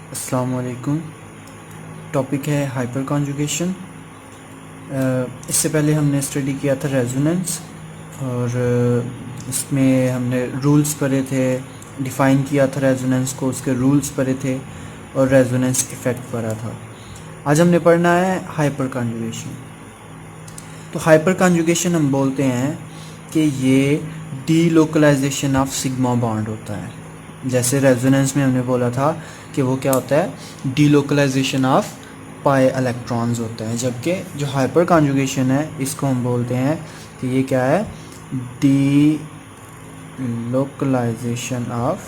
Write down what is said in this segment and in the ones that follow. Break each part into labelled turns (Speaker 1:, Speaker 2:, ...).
Speaker 1: अस्सलाम वालेकुम। टॉपिक है हाइपर कॉन्जुगेशन। इससे पहले हमने स्टडी किया था रेजोनेंस और इसमें हमने रूल्स पढ़े थे, डिफ़ाइन किया था रेजोनेंस को, उसके रूल्स पढ़े थे और रेजोनेंस इफ़ेक्ट पढ़ा था। आज हमने पढ़ना है हाइपर कॉन्जुगेशन। तो हाइपर कॉन्जुगेशन हम बोलते हैं कि ये डीलोकलाइजेशन ऑफ सिग्मा बॉन्ड होता है। जैसे रेजोनेंस में हमने बोला था कि वो क्या होता है, डीलोकलाइजेशन ऑफ पाई इलेक्ट्रॉन्स होता है, जबकि जो हाइपर कॉन्जुगेशन है इसको हम बोलते हैं कि ये क्या है, डीलोकलाइजेशन ऑफ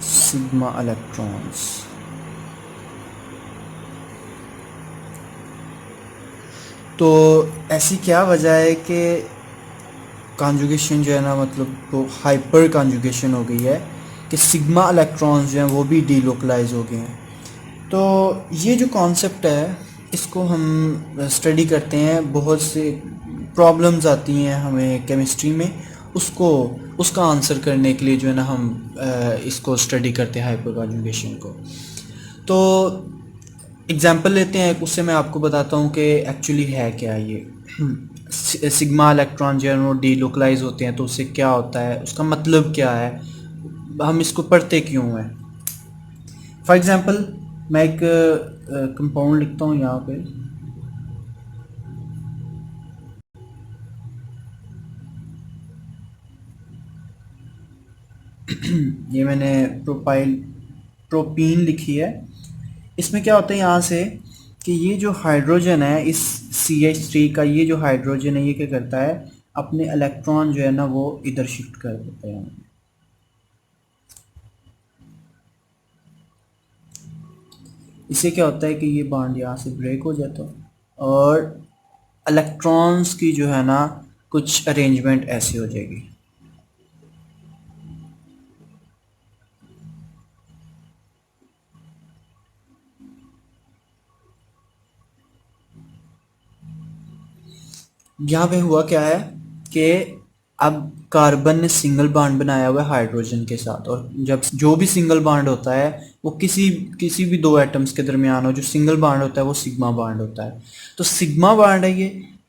Speaker 1: सिग्मा इलेक्ट्रॉन्स। तो ऐसी क्या वजह है कि कॉन्जुगेशन जो है ना, मतलब वो हाइपर कॉन्जुगेशन हो गई है कि सिग्मा इलेक्ट्रॉन्स जो हैं वो भी डीलोकलाइज हो गए हैं। तो ये जो कॉन्सेप्ट है इसको हम स्टडी करते हैं, बहुत से प्रॉब्लम्स आती हैं हमें केमिस्ट्री में, उसको उसका आंसर करने के लिए जो है ना हम इसको स्टडी करते हैं हाइपर कॉन्जुगेशन को। तो एग्जांपल लेते हैं, उससे मैं आपको बताता हूँ कि एक्चुअली है क्या ये। सिग्मा इलेक्ट्रॉन जो है वो डीलोकलाइज होते हैं, तो उससे क्या होता है, उसका मतलब क्या है, हम इसको पढ़ते क्यों हैं। फॉर एग्जांपल मैं एक कंपाउंड लिखता हूँ यहाँ पे। ये मैंने प्रोपीन लिखी है। इसमें क्या होता है यहाँ से कि ये जो हाइड्रोजन है, इस CH3 का ये जो हाइड्रोजन है, ये क्या करता है, अपने इलेक्ट्रॉन जो है ना वो इधर शिफ्ट कर देता है। इससे क्या होता है कि ये बॉन्ड यहाँ से ब्रेक हो जाता है और इलेक्ट्रॉन्स की जो है ना कुछ अरेंजमेंट ऐसी हो जाएगी। यहाँ पे हुआ क्या है कि अब कार्बन ने सिंगल बॉन्ड बनाया हुआ है हाइड्रोजन के साथ, और जब जो भी सिंगल बॉन्ड होता है वो किसी किसी भी दो एटम्स के दरमियान हो, जो सिंगल बॉन्ड होता है वो सिग्मा बॉन्ड होता है। तो सिग्मा बॉन्ड है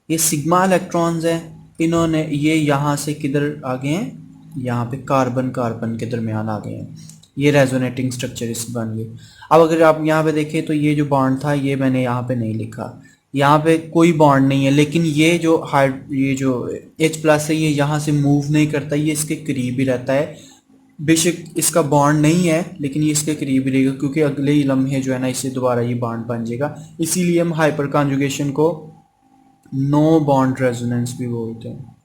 Speaker 1: ये सिग्मा इलेक्ट्रॉन्स हैं, इन्होंने ये यहाँ से किधर आ गए हैं, यहाँ पे कार्बन कार्बन के दरमियान आ गए हैं। ये रेजोनेटिंग स्ट्रक्चर इस बन गई। अब अगर आप यहाँ पे देखें तो ये जो बॉन्ड था ये मैंने यहाँ पे नहीं लिखा, यहाँ पे कोई बॉन्ड नहीं है, लेकिन ये जो H+ है ये यहाँ से मूव नहीं करता, ये इसके करीब ही रहता है। बेशक इसका बॉन्ड नहीं है लेकिन ये इसके करीब ही रहेगा, क्योंकि अगले ही लम्हे जो है ना इससे दोबारा ये बॉन्ड बन जाएगा। इसीलिए हम हाइपर कॉन्जुगेशन को नो बॉन्ड रेजोनेंस भी बोलते हैं।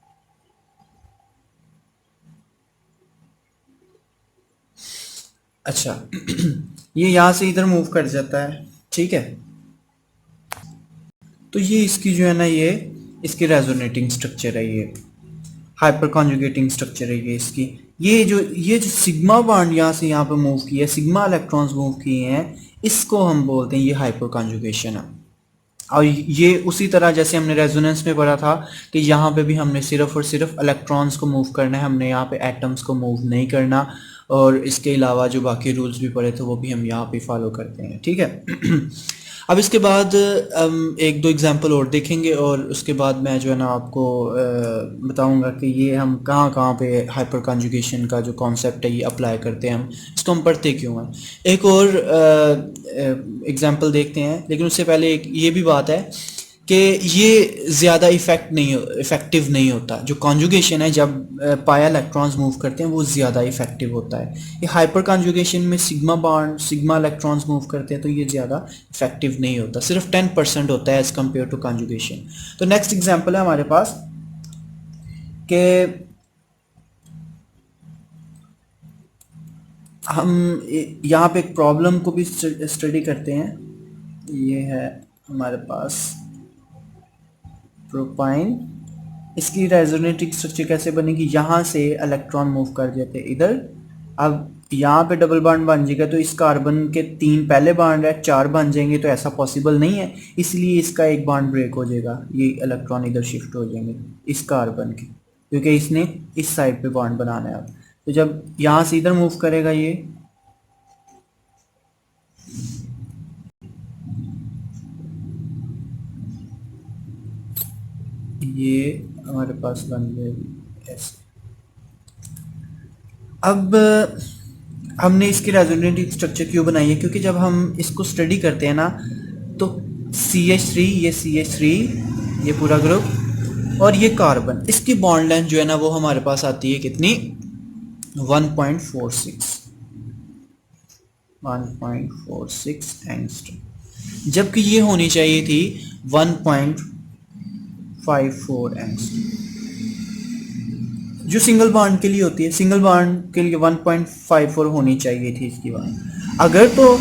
Speaker 1: अच्छा, ये यहाँ से इधर मूव कर जाता है, ठीक है। तो ये इसकी जो है ना ये इसकी रेजोनेटिंग स्ट्रक्चर है, ये हाइपर कॉन्जुगेटिंग स्ट्रक्चर है ये इसकी। ये जो सिग्मा बॉन्ड यहाँ से यहाँ पे मूव किया है, सिग्मा इलेक्ट्रॉन्स मूव किए हैं, इसको हम बोलते हैं ये हाइपर कॉन्जुगेशन है। और ये उसी तरह जैसे हमने रेजोनेंस में पढ़ा था कि यहाँ पे भी हमने सिर्फ और सिर्फ इलेक्ट्रॉन्स को मूव करना है, हमने यहाँ पे एटम्स को मूव नहीं करना। और इसके अलावा जो बाकी रूल्स भी पढ़े थे वो भी हम यहाँ पे फॉलो करते हैं, ठीक है। अब इसके बाद हम एक दो एग्जांपल और देखेंगे और उसके बाद मैं जो है ना आपको बताऊंगा कि ये हम कहाँ कहाँ पे हाइपर कॉन्जुगेशन का जो कॉन्सेप्ट है ये अप्लाई करते हैं, हम इसको हम पढ़ते क्यों हैं। एक और एग्जांपल देखते हैं, लेकिन उससे पहले एक ये भी बात है कि ये ज़्यादा इफ़ेक्टिव नहीं होता। जो कॉन्जुगेशन है, जब पाया इलेक्ट्रॉन्स मूव करते हैं वो ज़्यादा इफ़ेक्टिव होता है। ये हाइपर कॉन्जुगेशन में सिग्मा इलेक्ट्रॉन्स मूव करते हैं तो ये ज़्यादा इफ़ेक्टिव नहीं होता, सिर्फ 10% होता है एज़ कम्पेयर टू कॉन्जुगेशन। तो नेक्स्ट एग्जांपल है हमारे पास कि हम यहाँ पे एक प्रॉब्लम को भी स्टडी करते हैं। ये है हमारे पास प्रोपाइन, इसकी रेजोनेटिंग स्ट्रक्चर कैसे बनेगी, यहाँ से इलेक्ट्रॉन मूव कर जाते इधर। अब यहाँ पे डबल बॉन्ड बन जाएगा तो इस कार्बन के 3 पहले बॉन्ड है, 4 बन जाएंगे, तो ऐसा पॉसिबल नहीं है, इसलिए इसका एक बॉन्ड ब्रेक हो जाएगा, ये इलेक्ट्रॉन इधर शिफ्ट हो जाएंगे इस कार्बन के, क्योंकि इसने इस साइड पे बॉन्ड बनाना है अब। तो जब यहाँ से इधर मूव करेगा ये हमारे पास बन गए ऐसे। अब हमने इसकी रेजोनेटिंग स्ट्रक्चर क्यों बनाई है, क्योंकि जब हम इसको स्टडी करते हैं ना तो CH3, ये CH3, ये पूरा ग्रुप और ये कार्बन, इसकी बॉन्ड लेंथ जो है ना वो हमारे पास आती है कितनी, 1.46 एंगस्ट्रम, जबकि ये होनी चाहिए थी 1.54 एंगस्ट्रम जो सिंगल बॉन्ड के लिए होती है। सिंगल बॉन्ड के लिए 1.54 होनी चाहिए थी इसकी बॉन्ड। अगर तो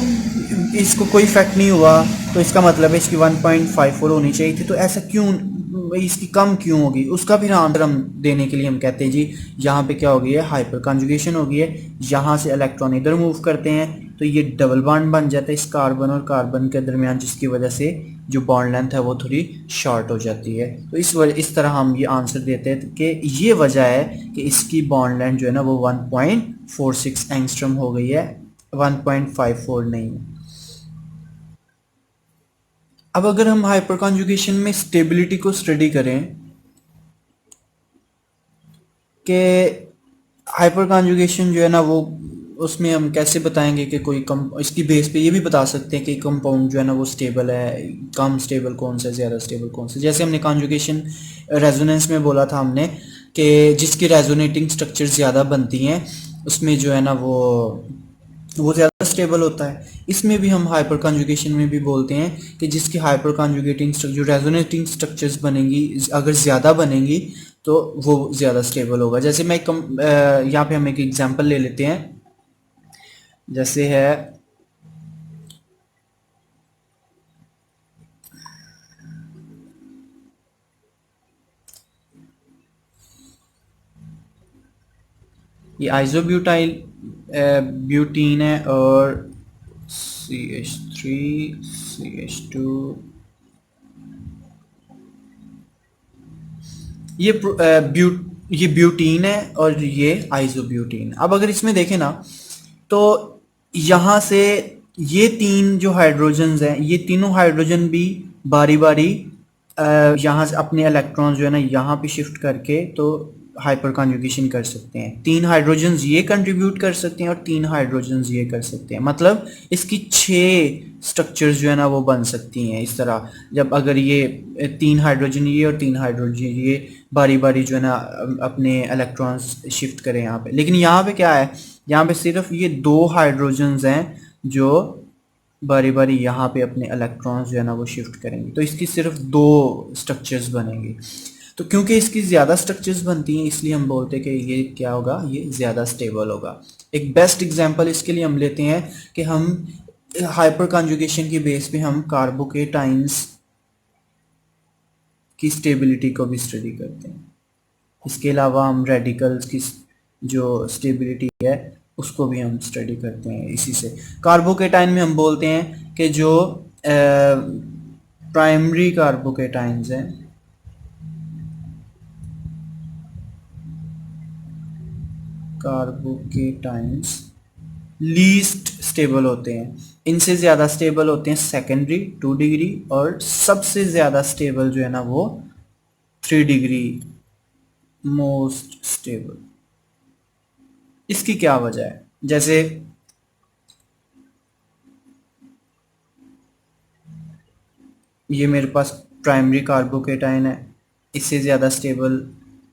Speaker 1: इसको कोई इफेक्ट नहीं हुआ तो इसका मतलब है इसकी 1.54 होनी चाहिए थी। तो ऐसा क्यों, इसकी कम क्यों होगी, उसका फिर आंसर हम देने के लिए हम कहते हैं जी यहाँ पे क्या हो गई है, हाइपर कॉन्जुगेशन हो गई है। यहाँ से इलेक्ट्रॉन इधर मूव करते हैं तो ये डबल बॉन्ड बन जाता है इस कार्बन और कार्बन के दरमियान, जिसकी वजह से जो बॉन्ड लेंथ है वो थोड़ी शॉर्ट हो जाती है। तो इस तरह हम ये आंसर देते हैं कि ये वजह है कि इसकी बॉन्ड लेंथ जो है ना वो 1.46 एंगस्ट्रम हो गई है, 1.54 नहीं। अब अगर हम हाइपर कॉन्जुगेशन में स्टेबिलिटी को स्टडी करें कि हाइपर कॉन्जुगेशन जो है ना वो, उसमें हम कैसे बताएंगे कि कोई कम, इसकी बेस पे ये भी बता सकते हैं कि कंपाउंड जो है ना वो स्टेबल है, कम स्टेबल कौन सा है, ज़्यादा स्टेबल कौन सा। जैसे हमने कॉन्जुगेशन रेजोनेंस में बोला था हमने कि जिसकी रेजोनेटिंग स्ट्रक्चर ज़्यादा बनती हैं उसमें जो है ना वो ज़्यादा स्टेबल होता है। इसमें भी हम हाइपर कॉन्जुगेशन में भी बोलते हैं कि जिसकी हाइपर कॉन्जुगेटिंग जो रेजोनेटिंग स्ट्रक्चर्स बनेंगी अगर ज़्यादा बनेंगी तो वो ज़्यादा स्टेबल होगा। जैसे मैं यहाँ पे हम एक एग्जांपल ले लेते हैं, जैसे है ये आइसोब्यूटाइल ब्यूटीन है और CH3 CH2, ये ब्यूटीन है और ये आइसोब्यूटीन। अब अगर इसमें देखें ना तो यहाँ से ये तीन जो हाइड्रोजन्स हैं, ये तीनों हाइड्रोजन भी बारी बारी यहाँ से अपने इलेक्ट्रॉन जो है ना यहाँ पे शिफ्ट करके तो हाइपर कॉन्जुगेशन कर सकते हैं। तीन हाइड्रोजन्स ये कंट्रीब्यूट कर सकते हैं और तीन हाइड्रोजन्स ये कर सकते हैं, मतलब इसकी 6 स्ट्रक्चर्स जो है ना वो बन सकती हैं इस तरह। जब अगर ये 3 हाइड्रोजन ये और 3 हाइड्रोजन ये बारी बारी जो है ना अपने इलेक्ट्रॉन्स शिफ्ट करें यहाँ पे, लेकिन यहाँ पे क्या है, यहाँ पे सिर्फ ये 2 हाइड्रोजन्स हैं जो बारी बारी यहाँ पे अपने इलेक्ट्रॉन्स जो है ना वो शिफ्ट करेंगे, तो इसकी सिर्फ 2 स्ट्रक्चर्स बनेंगी। तो क्योंकि इसकी ज़्यादा स्ट्रक्चर्स बनती हैं इसलिए हम बोलते हैं कि ये क्या होगा, ये ज़्यादा स्टेबल होगा। एक बेस्ट एग्जांपल इसके लिए हम लेते हैं कि हम हाइपर कॉन्जुगेशन की बेस पे हम कार्बोकेटाइंस की स्टेबिलिटी को भी स्टडी करते हैं। इसके अलावा हम रेडिकल्स की जो स्टेबिलिटी है उसको भी हम स्टडी करते हैं। इसी से कार्बोकेटाइन में हम बोलते हैं कि जो प्राइमरी कार्बोकेटाइंस हैं, कार्बोकेटाइंस लीस्ट स्टेबल होते हैं। इनसे ज़्यादा स्टेबल होते हैं सेकेंडरी 2 डिग्री और सबसे ज़्यादा स्टेबल जो है ना वो 3 डिग्री मोस्ट स्टेबल। इसकी क्या वजह है, जैसे ये मेरे पास प्राइमरी कार्बोकेटाइन है, इससे ज़्यादा स्टेबल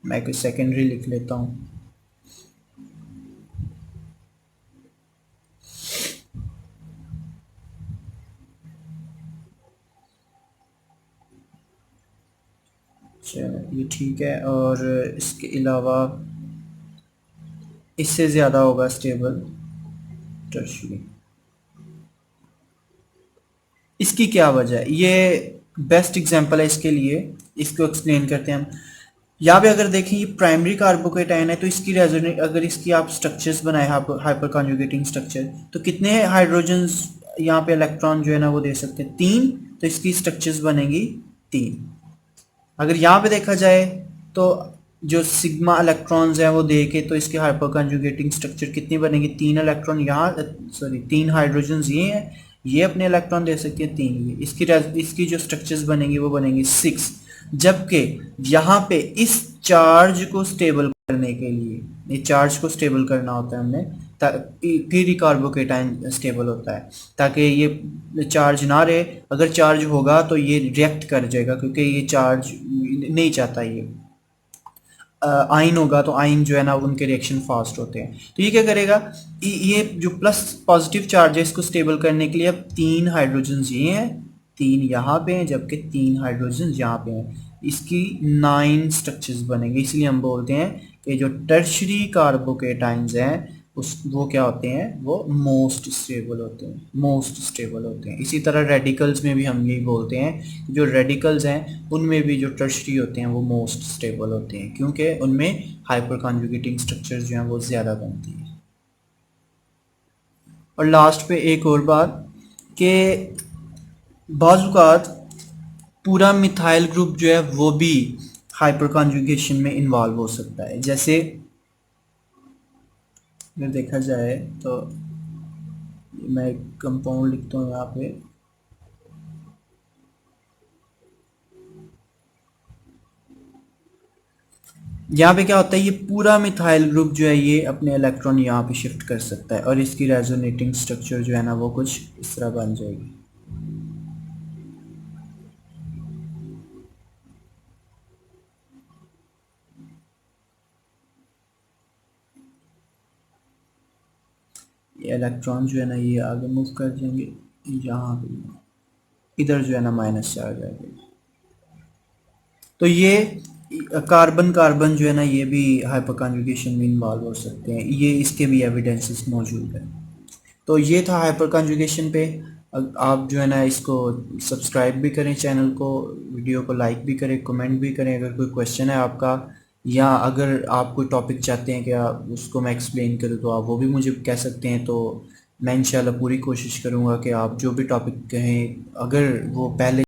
Speaker 1: मैं कोई सेकेंडरी लिख लेता हूँ। चलो ये ठीक है, और इसके अलावा इससे ज़्यादा होगा स्टेबल टर्शियरी। इसकी क्या वजह है, ये बेस्ट एग्जांपल है इसके लिए, इसको एक्सप्लेन करते हैं हम। यहाँ पे अगर देखें ये प्राइमरी कार्बोकेटाइन है तो इसकी रेजोनेट, अगर इसकी आप स्ट्रक्चर्स बनाए हाइपर कॉन्जुगेटिंग स्ट्रक्चर, तो कितने हाइड्रोजन्स यहाँ पे इलेक्ट्रॉन जो है ना वो दे सकते हैं, 3, तो इसकी स्ट्रक्चर्स बनेंगी 3। अगर यहाँ पे देखा जाए तो जो सिग्मा इलेक्ट्रॉन्स हैं वो दे के, तो इसके हाइपर कंजुगेटिंग स्ट्रक्चर कितनी बनेगी, 3 इलेक्ट्रॉन यहाँ, सॉरी 3 हाइड्रोजन ये हैं, ये अपने इलेक्ट्रॉन दे सकते हैं 3 ये, इसकी जो स्ट्रक्चर्स बनेंगी वो बनेंगी 6। जबकि यहाँ पे इस चार्ज को स्टेबल करने के लिए, ये चार्ज को स्टेबल करना होता है हमने, फिर ही कार्बोकेटाइन स्टेबल होता है, ताकि ये चार्ज ना रहे। अगर चार्ज होगा तो ये रिएक्ट कर जाएगा, क्योंकि ये चार्ज नहीं चाहता। ये आइन होगा तो आइन जो है ना उनके रिएक्शन फास्ट होते हैं। तो ये क्या करेगा, ये जो प्लस पॉजिटिव चार्ज है इसको स्टेबल करने के लिए अब 3 हाइड्रोजन ये हैं, 3 यहाँ पे हैं, जबकि 3 हाइड्रोजन यहाँ पे हैं। इसकी 9 स्ट्रक्चर्स बनेंगे। इसलिए हम बोलते हैं कि जो टर्शरी कार्बोकेटाइंस हैं वो क्या होते हैं, वो मोस्ट स्टेबल होते हैं, मोस्ट स्टेबल होते हैं। इसी तरह रेडिकल्स में भी हम यही बोलते हैं कि जो रेडिकल्स हैं उनमें भी जो टर्शरी होते हैं वो मोस्ट स्टेबल होते हैं, क्योंकि उनमें हाइपर कॉन्जुगेटिंग स्ट्रक्चर्स जो हैं वो ज़्यादा बनती हैं। और लास्ट पे एक और बात कि बाज़ औक़ात पूरा मिथाइल ग्रुप जो है वो भी हाइपर कॉन्जुगेशन में इन्वॉल्व हो सकता है। जैसे अगर देखा जाए तो मैं एक कंपाउंड लिखता हूँ यहाँ पे, यहाँ पे क्या होता है, ये पूरा मिथाइल ग्रुप जो है ये अपने इलेक्ट्रॉन यहाँ पे शिफ्ट कर सकता है और इसकी रेजोनेटिंग स्ट्रक्चर जो है ना वो कुछ इस तरह बन जाएगी। ये इलेक्ट्रॉन जो है ना ये आगे मूव कर जाएंगे, यहाँ पे इधर जो है ना माइनस चार्ज आ जाएगा। तो ये कार्बन कार्बन जो है ना ये भी हाइपर कॉन्जुगेशन में इन्वॉल्व हो सकते हैं, ये इसके भी एविडेंसेस मौजूद है। तो ये था हाइपर कॉन्जुगेशन पे। आप जो है ना इसको सब्सक्राइब भी करें चैनल को, वीडियो को लाइक भी करें, कमेंट भी करें। अगर कोई क्वेश्चन है आपका, या अगर आप कोई टॉपिक चाहते हैं कि उसको मैं एक्सप्लेन करूँ, तो आप वो भी मुझे कह सकते हैं। तो मैं इंशाल्लाह पूरी कोशिश करूँगा कि आप जो भी टॉपिक कहें, अगर वो पहले